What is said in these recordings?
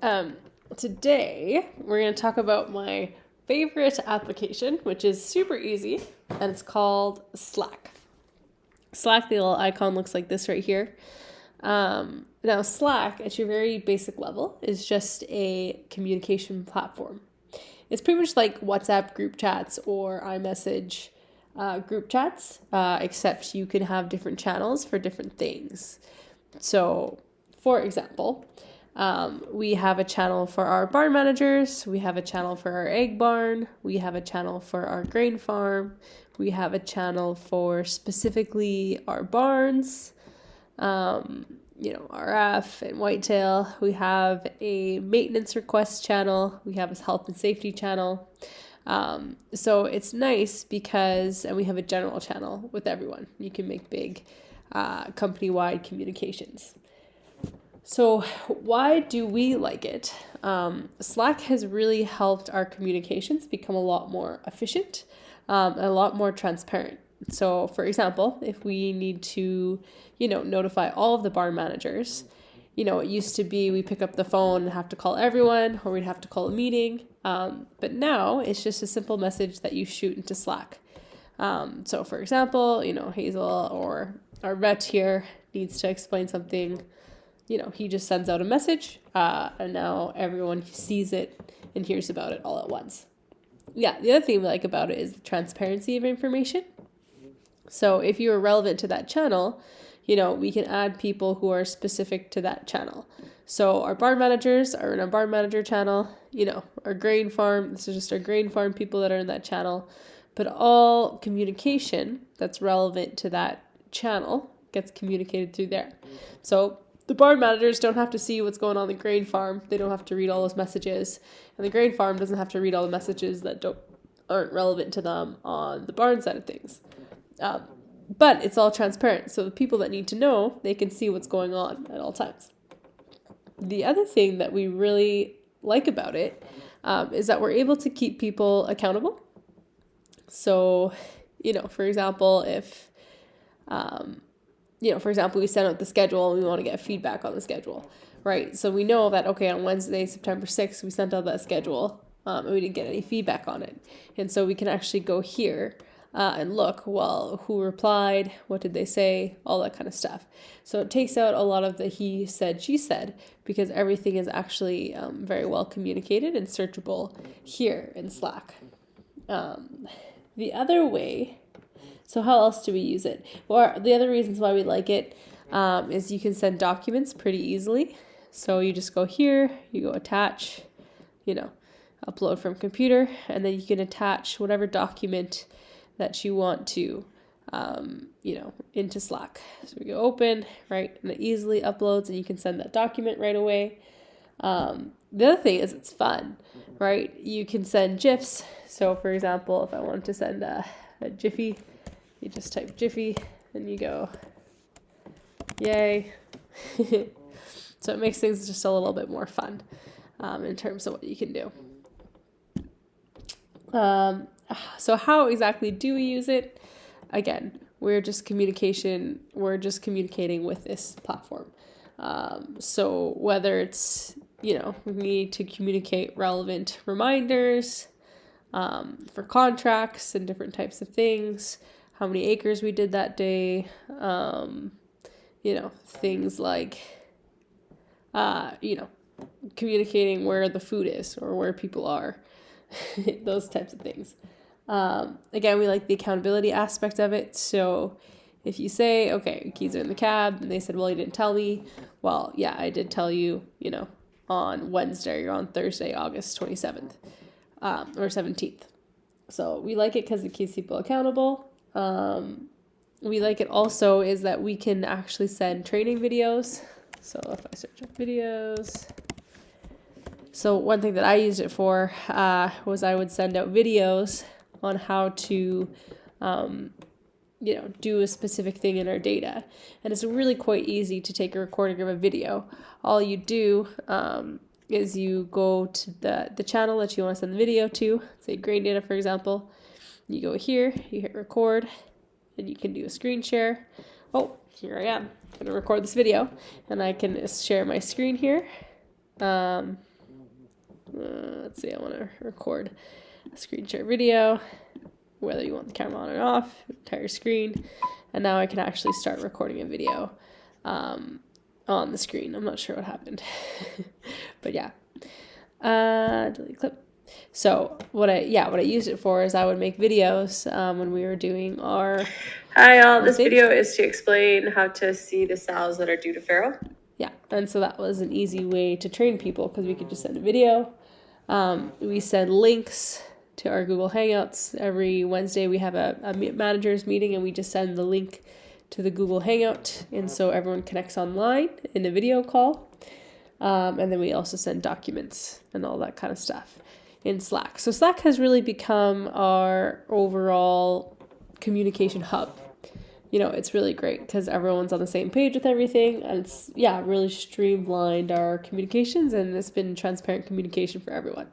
Today we're going to talk about my favorite application, which is super easy, and it's called Slack. Slack, the little icon looks like this right here. Now, Slack, at your very basic level, is just a communication platform. It's pretty much like WhatsApp group chats or iMessage group chats, except you can have different channels for different things. So, for example, we have a channel for our barn managers, we have a channel for our egg barn, we have a channel for our grain farm, we have a channel for specifically our barns, RF and whitetail. We have a maintenance request channel, we have a health and safety channel. So it's nice because, and we have a general channel with everyone. You can make big company-wide communications. So why do we like it? Slack has really helped our communications become a lot more efficient, a lot more transparent. So for example, if we need to, notify all of the barn managers, it used to be we pick up the phone and have to call everyone, or we'd have to call a meeting. But now it's just a simple message that you shoot into Slack. So for example, Hazel or our vet here needs to explain something. He just sends out a message, and now everyone sees it and hears about it all at once. Yeah, the other thing we like about it is the transparency of information. So if you are relevant to that channel, we can add people who are specific to that channel. So our barn managers are in our barn manager channel, our grain farm, this is just our grain farm people that are in that channel. But all communication that's relevant to that channel gets communicated through there. So the barn managers don't have to see what's going on in the grain farm. They don't have to read all those messages. And the grain farm doesn't have to read all the messages that aren't relevant to them on the barn side of things. But it's all transparent. So the people that need to know, they can see what's going on at all times. The other thing that we really like about it is that we're able to keep people accountable. So, for example, if we send out the schedule and we want to get feedback on the schedule, right? So we know that, okay, on Wednesday, September 6th, we sent out that schedule and we didn't get any feedback on it. And so we can actually go here and look, well, who replied, what did they say, all that kind of stuff. So it takes out a lot of the he said, she said, because everything is actually very well communicated and searchable here in Slack. The other way, so how else do we use it? Well, the other reasons why we like it is you can send documents pretty easily. So you just go here, you go attach, upload from computer, and then you can attach whatever document that you want to, into Slack. So we go open, right, and it easily uploads and you can send that document right away. The other thing is it's fun, right? You can send GIFs. So for example, if I wanted to send a Jiffy, you just type Jiffy and you go, yay. So it makes things just a little bit more fun in terms of what you can do. So how exactly do we use it? Again, we're just communicating with this platform. So whether it's, we need to communicate relevant reminders for contracts and different types of things, how many acres we did that day, things like, communicating where the food is or where people are, those types of things. Again, we like the accountability aspect of it. So if you say, okay, keys are in the cab, and they said, well, you didn't tell me. Well, yeah, I did tell you, on Wednesday or on Thursday, August 27th, or 17th. So we like it because it keeps people accountable. We like it also is that we can actually send training videos. So if I search up videos. So one thing that I used it for was I would send out videos on how to, do a specific thing in our data. And it's really quite easy to take a recording of a video. All you do is you go to the channel that you want to send the video to, say grain data, for example. You go here, you hit record, and you can do a screen share. Oh, here I am. I'm going to record this video, and I can share my screen here. let's see, I want to record a screen share video, whether you want the camera on or off, entire screen. And now I can actually start recording a video on the screen. I'm not sure what happened, but yeah. Delete clip. So what I used it for is I would make videos when we were doing our... Hi all, this video is to explain how to see the sows that are due to farrow. Yeah, and so that was an easy way to train people because we could just send a video. We send links to our Google Hangouts. Every Wednesday we have a managers meeting and we just send the link to the Google Hangout. And so everyone connects online in a video call. And then we also send documents and all that kind of stuff in Slack. So Slack has really become our overall communication hub. It's really great because everyone's on the same page with everything, and it's really streamlined our communications, and it's been transparent communication for everyone.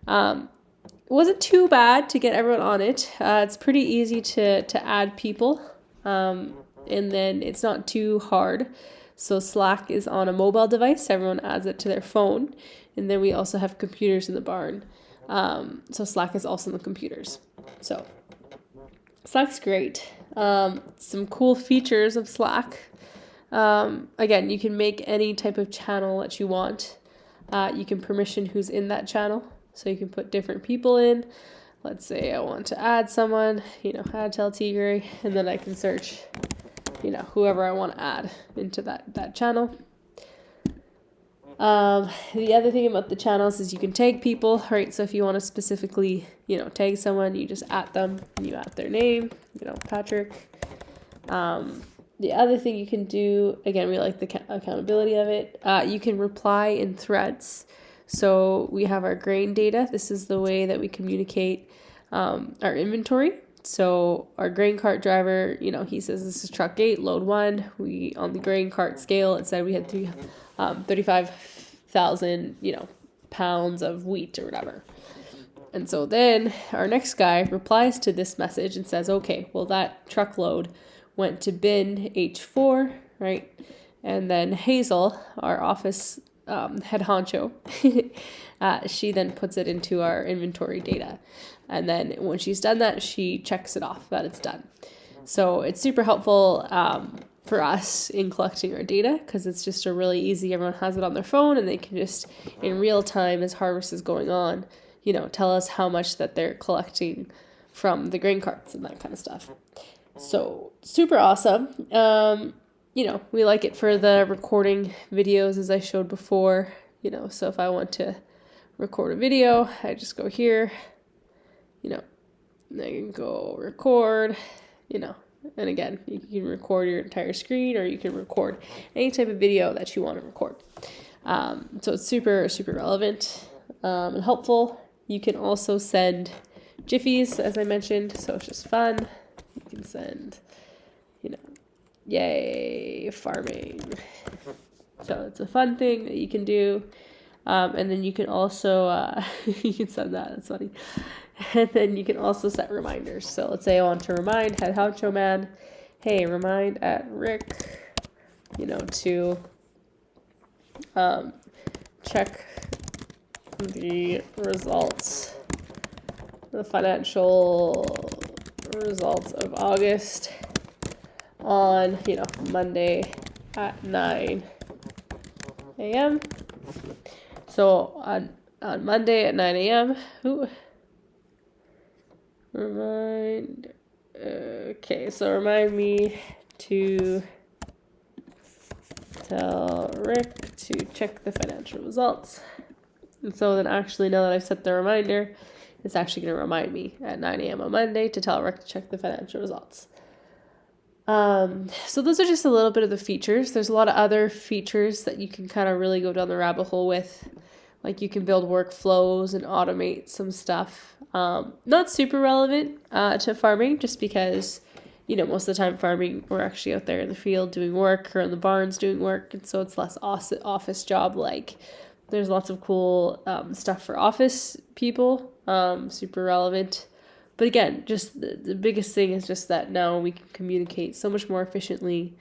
It wasn't too bad to get everyone on it. It's pretty easy to add people, and then it's not too hard. So Slack is on a mobile device. Everyone adds it to their phone, and then we also have computers in the barn. So Slack is also on the computers. So Slack's great. Some cool features of Slack. Again, you can make any type of channel that you want. You can permission who's in that channel. So you can put different people in. Let's say I want to add someone, add Tel Tigre, and then I can search, whoever I want to add into that channel. The other thing about the channels is you can tag people, right? So if you want to specifically, tag someone, you just add them and you add their name, Patrick. The other thing you can do, again, we like the accountability of it. You can reply in threads. So we have our grain data. This is the way that we communicate our inventory. So our grain cart driver, he says this is truck 8, load 1. We, on the grain cart scale, it said we had 35,000, pounds of wheat or whatever. And so then our next guy replies to this message and says, okay, well, that truckload went to bin H4, right? And then Hazel, our office head honcho, she then puts it into our inventory data. And then when she's done that, she checks it off that it's done. So it's super helpful for us in collecting our data because it's just really easy. Everyone has it on their phone and they can just, in real time as harvest is going on, tell us how much that they're collecting from the grain carts and that kind of stuff. So super awesome. We like it for the recording videos as I showed before, so if I want to record a video, I just go here, I can go record, and again, you can record your entire screen or you can record any type of video that you want to record. So it's super, super relevant and helpful. You can also send jiffies, as I mentioned, so it's just fun. You can send, yay, farming. So it's a fun thing that you can do. And then you can also, you can send that, that's funny. And then you can also set reminders. So let's say I want to remind Head Honcho Man, hey, remind at Rick, to check the results, the financial results of August on, Monday at 9 a.m. So on Monday at 9 a.m., remind me to tell Rick to check the financial results. And so then actually now that I've set the reminder, it's actually going to remind me at 9 a.m. on Monday to tell Rick to check the financial results. So those are just a little bit of the features. There's a lot of other features that you can kind of really go down the rabbit hole with. Like you can build workflows and automate some stuff. Not super relevant to farming just because, most of the time farming, we're actually out there in the field doing work or in the barns doing work. And so it's less office job like. There's lots of cool stuff for office people, super relevant. But again, just the biggest thing is just that now we can communicate so much more efficiently.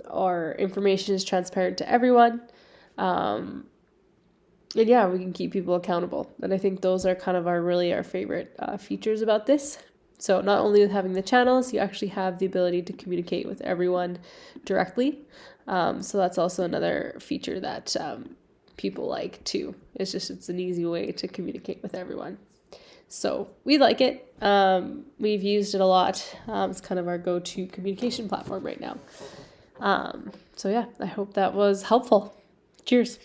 Our information is transparent to everyone. And yeah, we can keep people accountable. And I think those are kind of our favorite features about this. So not only with having the channels, you actually have the ability to communicate with everyone directly. So that's also another feature that people like too. It's an easy way to communicate with everyone. So we like it. We've used it a lot. It's kind of our go-to communication platform right now. So yeah, I hope that was helpful. Cheers.